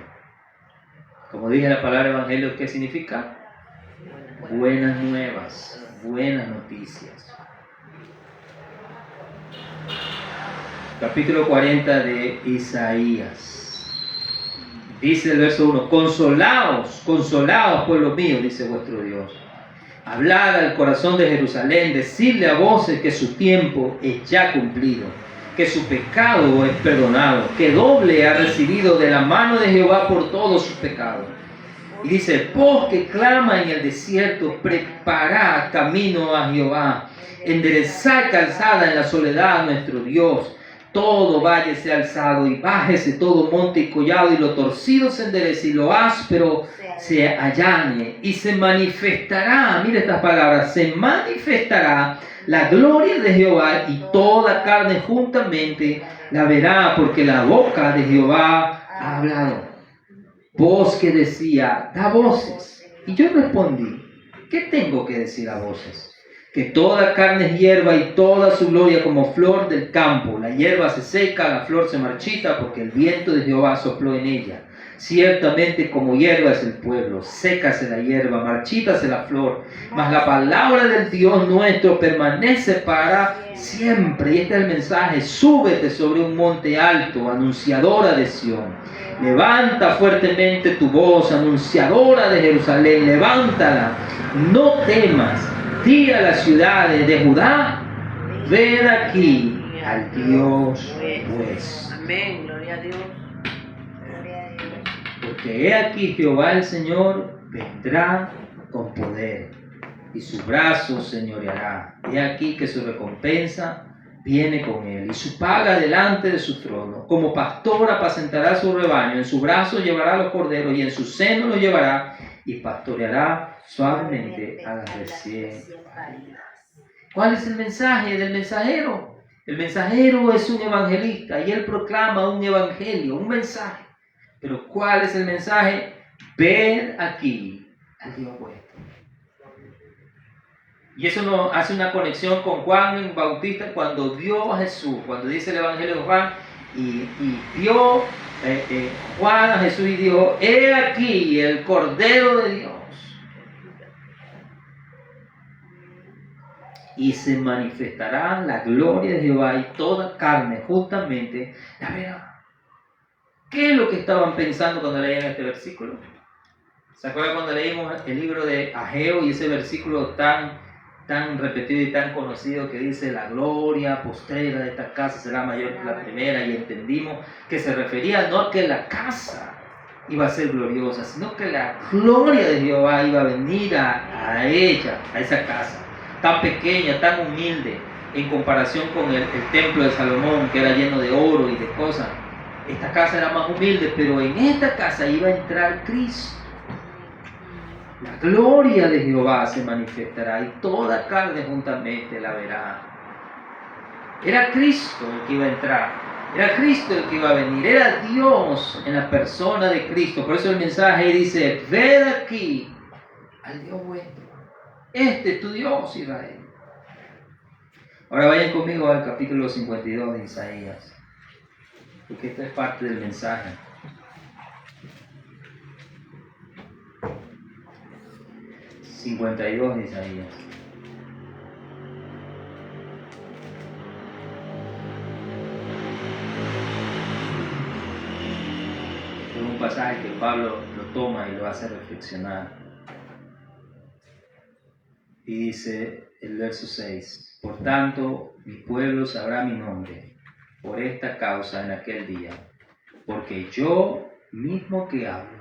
Como dije, la palabra evangelio, ¿qué significa? Buenas nuevas. buenas noticias. Capítulo 40 de Isaías. Dice el verso 1, consolaos, consolaos, pueblo mío, dice vuestro Dios. Hablad al corazón de Jerusalén, decidle a voces que su tiempo es ya cumplido, que su pecado es perdonado, que doble ha recibido de la mano de Jehová por todos sus pecados. Y dice, voz que clama en el desierto, preparad camino a Jehová, enderezad calzada en la soledad a nuestro Dios. Todo valle sea alzado y bájese todo monte y collado, y lo torcido se enderece y lo áspero se allane, y se manifestará, mire estas palabras, se manifestará la gloria de Jehová, y toda carne juntamente la verá, porque la boca de Jehová ha hablado. Voz que decía, da voces. Y yo respondí, ¿qué tengo que decir a voces? Que toda carne es hierba y toda su gloria como flor del campo. La hierba se seca, la flor se marchita, porque el viento de Jehová sopló en ella. Ciertamente como hierba es el pueblo, sécase la hierba, marchítase la flor, mas la palabra del Dios nuestro permanece para siempre. Y este es el mensaje: súbete sobre un monte alto, anunciadora de Sión. Levanta fuertemente tu voz, anunciadora de Jerusalén, levántala, no temas. Di a las ciudades de Judá, ved aquí al Dios vuestro. Amén, gloria a Dios. Porque he aquí Jehová el Señor vendrá con poder, y su brazo señoreará. He aquí que su recompensa viene con él, y su paga delante de su trono. Como pastor apacentará su rebaño, en su brazo llevará los corderos, y en su seno los llevará, y pastoreará suavemente a las recién paridas. ¿Cuál es el mensaje del mensajero? El mensajero es un evangelista, y él proclama un evangelio, un mensaje. Pero ¿cuál es el mensaje? Ved aquí al Dios vuestro. Y eso nos hace una conexión con Juan el Bautista cuando vio a Jesús, cuando dice el Evangelio de Juan, y vio Juan a Jesús y dijo, he aquí el Cordero de Dios. Y se manifestará la gloria de Jehová, y toda carne justamente la verá. ¿Qué es lo que estaban pensando cuando leían este versículo? ¿Se acuerdan cuando leímos el libro de Ageo y ese versículo tan repetido y tan conocido que dice la gloria postrera de esta casa será mayor que la primera? Y entendimos que se refería no a que la casa iba a ser gloriosa, sino que la gloria de Jehová iba a venir a ella, a esa casa tan pequeña, tan humilde en comparación con el templo de Salomón, que era lleno de oro y de cosas. Esta casa era más humilde, pero en esta casa iba a entrar Cristo. La gloria de Jehová se manifestará, y toda carne juntamente la verá. Era Cristo el que iba a entrar, era Cristo el que iba a venir, era Dios en la persona de Cristo. Por eso el mensaje dice, ved aquí al Dios vuestro. Este es tu Dios, Israel. Ahora vayan conmigo al capítulo 52 de Isaías, porque esta es parte del mensaje. De Isaías. Es un pasaje que Pablo lo toma y lo hace reflexionar. Y dice el verso 6, por tanto mi pueblo sabrá mi nombre por esta causa en aquel día, porque yo mismo que hablo,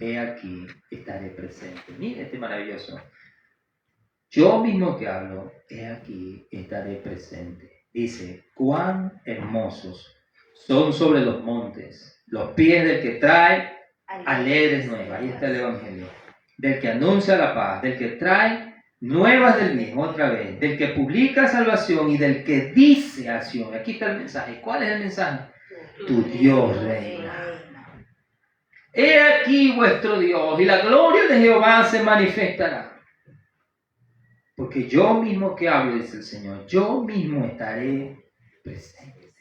he aquí, estaré presente. Mire este maravilloso. Yo mismo que hablo, he aquí, estaré presente. Dice, cuán hermosos son sobre los montes los pies del que trae alegres nuevas. Ahí está el Evangelio. Del que anuncia la paz, del que trae nuevas del mismo, otra vez. Del que publica salvación y del que dice a Sión. Aquí está el mensaje. ¿Cuál es el mensaje? Tu Dios reina. He aquí vuestro Dios, y la gloria de Jehová se manifestará. Porque yo mismo que hablo, dice el Señor, yo mismo estaré presente.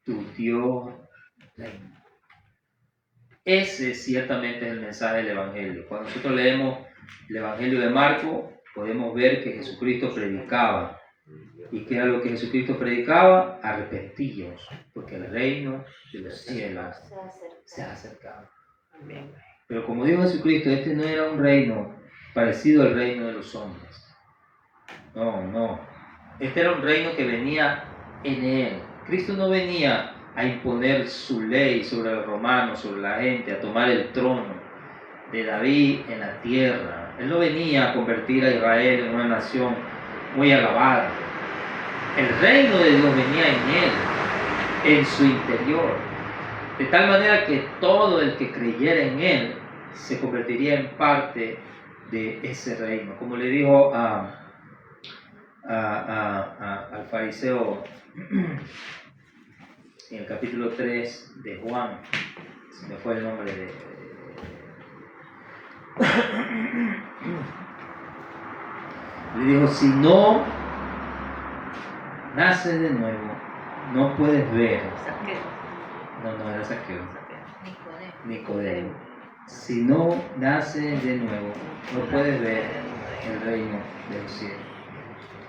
Tu Dios reina. Ese ciertamente es el mensaje del Evangelio. Cuando nosotros leemos el Evangelio de Marcos, podemos ver que Jesucristo predicaba. ¿Y qué era lo que Jesucristo predicaba? Arrepentíos, porque el reino de los cielos se ha acercado. Pero como dijo Jesucristo, este no era un reino parecido al reino de los hombres. No. Este era un reino que venía en Él. Cristo no venía a imponer su ley sobre los romanos, sobre la gente, a tomar el trono de David en la tierra. Él no venía a convertir a Israel en una nación muy alabada. El reino de Dios venía en Él, en su interior. De tal manera que todo el que creyera en Él se convertiría en parte de ese reino. Como le dijo al fariseo en el capítulo 3 de Juan, se me fue el nombre le dijo, si no naces de nuevo, no puedes ver. No era Zaqueo. Nicodemo. Si no naces de nuevo, no puedes ver el reino de los cielos.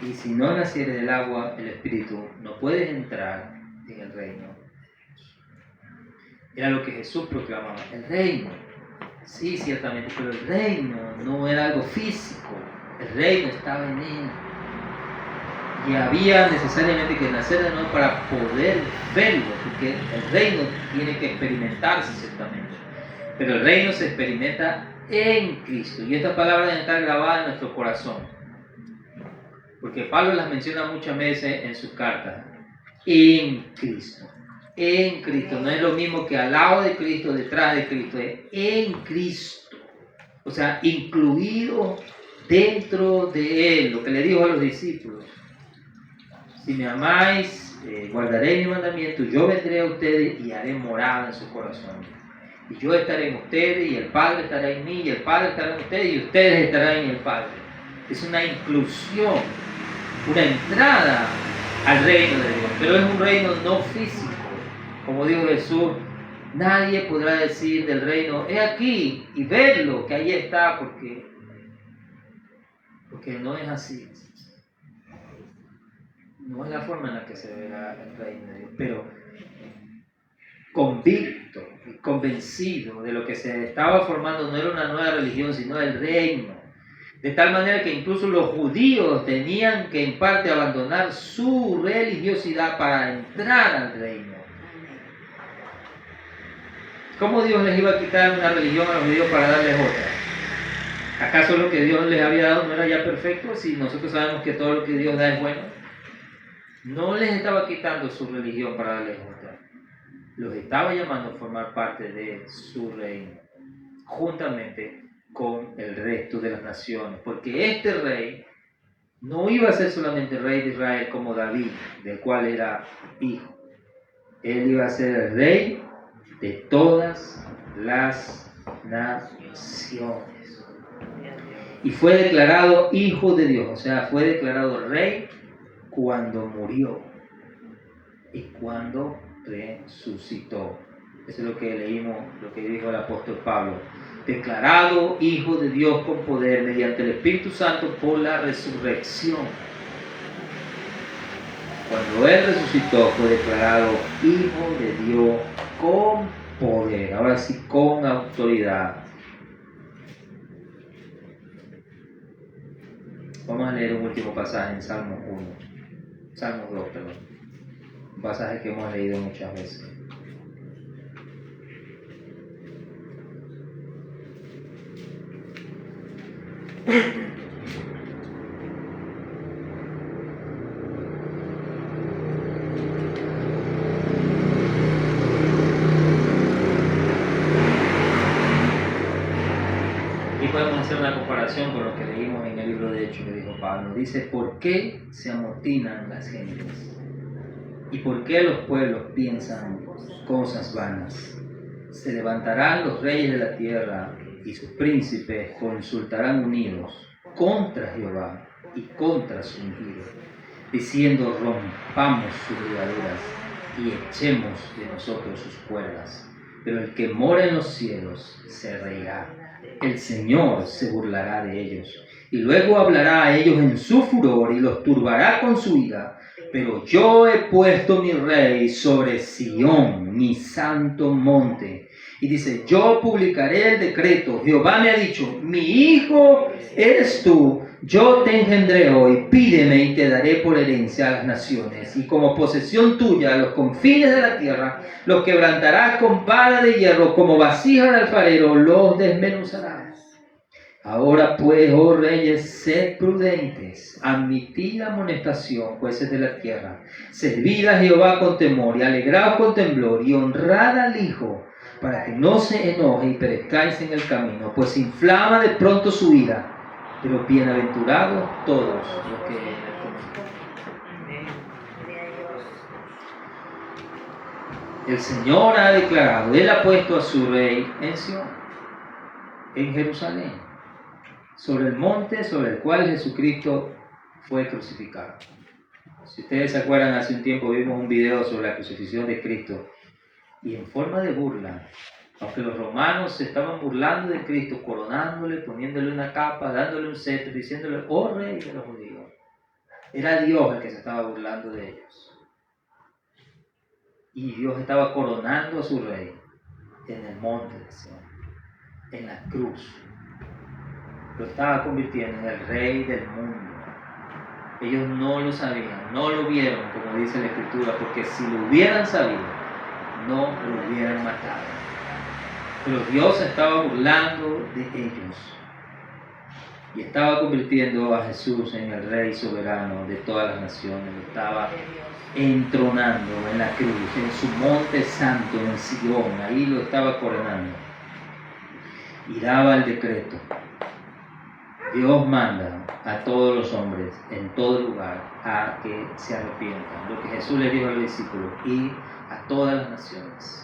Y si no naciere del agua, el Espíritu, no puedes entrar en el reino. Era lo que Jesús proclamaba, el reino. Sí, ciertamente, pero el reino no era algo físico. El reino estaba en Él. Y había necesariamente que nacer de nuevo para poder verlo, porque el reino tiene que experimentarse ciertamente. Pero el reino se experimenta en Cristo. Y estas palabras deben estar grabadas en nuestro corazón. Porque Pablo las menciona muchas veces en sus cartas. En Cristo. En Cristo. No es lo mismo que al lado de Cristo, detrás de Cristo. Es en Cristo. O sea, incluido dentro de Él. Lo que le dijo a los discípulos. Si me amáis, guardaré mi mandamiento, yo vendré a ustedes y haré morada en su corazón. Y yo estaré en ustedes, y el Padre estará en mí, y el Padre estará en ustedes, y ustedes estarán en el Padre. Es una inclusión, una entrada al reino de Dios, pero es un reino no físico. Como dijo Jesús, nadie podrá decir del reino, he aquí, y verlo, que ahí está, porque no es así. No es la forma en la que se verá el reino de Dios, pero convicto y convencido de lo que se estaba formando no era una nueva religión, sino el reino. De tal manera que incluso los judíos tenían que en parte abandonar su religiosidad para entrar al reino. ¿Cómo Dios les iba a quitar una religión a los judíos para darles otra? ¿Acaso lo que Dios les había dado no era ya perfecto? Si nosotros sabemos que todo lo que Dios da es bueno. No les estaba quitando su religión para darles otra. Los estaba llamando a formar parte de su reino, juntamente con el resto de las naciones. Porque este rey no iba a ser solamente rey de Israel como David, del cual era hijo. Él iba a ser el rey de todas las naciones. Y fue declarado hijo de Dios, o sea, fue declarado rey cuando murió y cuando resucitó. Eso es lo que leímos, lo que dijo el apóstol Pablo. Declarado hijo de Dios con poder mediante el Espíritu Santo por la resurrección. Cuando Él resucitó fue declarado hijo de Dios con poder, ahora sí con autoridad. Vamos a leer un último pasaje en Salmos 2, perdón. Un pasaje que hemos leído muchas veces. Y podemos hacer una comparación con lo que leímos en el libro de Hechos que dijo Pablo. Dice, ¿por qué se amotinan las gentes? ¿Y por qué los pueblos piensan cosas vanas? Se levantarán los reyes de la tierra y sus príncipes consultarán unidos contra Jehová y contra su ungido, diciendo, rompamos sus ligaduras y echemos de nosotros sus cuerdas. Pero el que mora en los cielos se reirá el Señor se burlará de ellos. Y luego hablará a ellos en su furor y los turbará con su ira. Pero yo he puesto mi rey sobre Sión, mi santo monte. Y dice, yo publicaré el decreto. Jehová me ha dicho, mi hijo eres tú, yo te engendré hoy, pídeme y te daré por herencia a las naciones. Y como posesión tuya a los confines de la tierra, los quebrantarás con vara de hierro, como vasija de alfarero, los desmenuzarás. Ahora pues, oh reyes, sed prudentes, admitid amonestación, jueces de la tierra, servid a Jehová con temor y alegraos con temblor y honrad al Hijo, para que no se enoje y perezcáis en el camino, pues inflama de pronto su ira, pero bienaventurados todos los que en él confían. El Señor ha declarado, Él ha puesto a su rey en Sion, en Jerusalén, sobre el monte sobre el cual Jesucristo fue crucificado. Si ustedes se acuerdan, hace un tiempo vimos un video sobre la crucifixión de Cristo y en forma de burla, aunque los romanos se estaban burlando de Cristo, coronándole, poniéndole una capa, dándole un cetro, diciéndole, oh rey de los judíos, era Dios el que se estaba burlando de ellos. Y Dios estaba coronando a su rey en el monte de Sion, en la cruz. Lo estaba convirtiendo en el rey del mundo. Ellos no lo sabían, no lo vieron, como dice la Escritura, porque si lo hubieran sabido, no lo hubieran matado. Pero Dios estaba burlando de ellos y estaba convirtiendo a Jesús en el rey soberano de todas las naciones. Lo estaba entronando en la cruz, en su monte santo, en Sion. Ahí lo estaba coronando y daba el decreto. Dios manda a todos los hombres en todo lugar a que se arrepientan. Lo que Jesús le dijo a los discípulos, ir a todas las naciones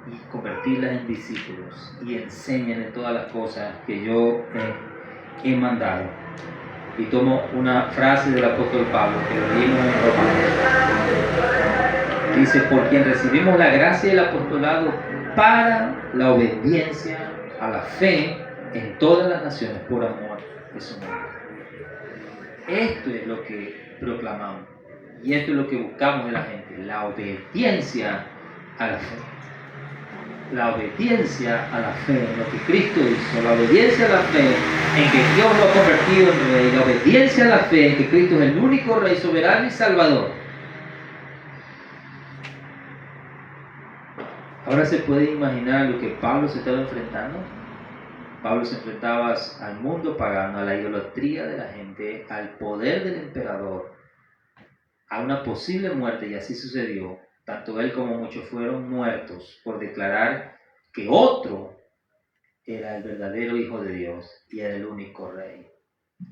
y convertirlas en discípulos y enseñen de todas las cosas que yo he mandado. Y tomo una frase del apóstol Pablo que lo leímos en Romanos. Dice, por quien recibimos la gracia y el apostolado para la obediencia a la fe en todas las naciones por amor de su nombre. Esto es lo que proclamamos y esto es lo que buscamos de la gente, la obediencia a la fe. La obediencia a la fe en lo que Cristo hizo, la obediencia a la fe en que Dios lo ha convertido en rey, la obediencia a la fe en que Cristo es el único rey soberano y salvador. Ahora se puede imaginar lo que Pablo se estaba enfrentando. Pablo se enfrentaba al mundo pagano, a la idolatría de la gente, al poder del emperador, a una posible muerte, y así sucedió. Tanto él como muchos fueron muertos por declarar que otro era el verdadero Hijo de Dios y era el único rey.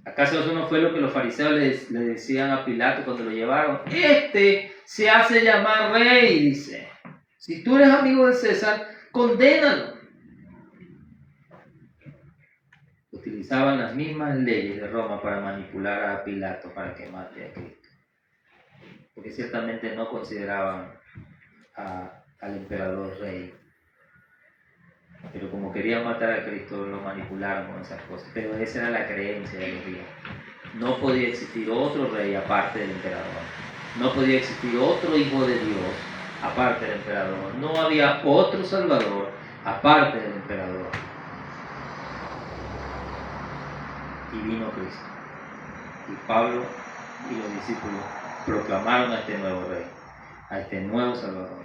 ¿Acaso eso no fue lo que los fariseos le decían a Pilato cuando lo llevaron? Este se hace llamar rey, dice. Si tú eres amigo de César, condénalo. Utilizaban las mismas leyes de Roma para manipular a Pilato para que mate a Cristo. Porque ciertamente no consideraban al emperador rey. Pero como querían matar a Cristo, lo manipularon con esas cosas. Pero esa era la creencia de los días. No podía existir otro rey aparte del emperador. No podía existir otro hijo de Dios aparte del emperador. No había otro salvador aparte del emperador. Y vino Cristo. Y Pablo y los discípulos proclamaron a este nuevo rey, a este nuevo salvador,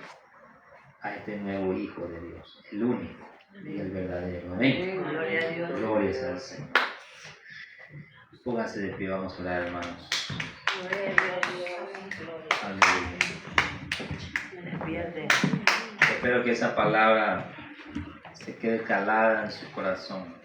a este nuevo Hijo de Dios, el único y el verdadero. Amén. Gloria a Dios. Gloria al Señor. Pónganse de pie, vamos a orar, hermanos. Gloria a Dios. Aleluya. Espero que esa palabra se quede calada en su corazón.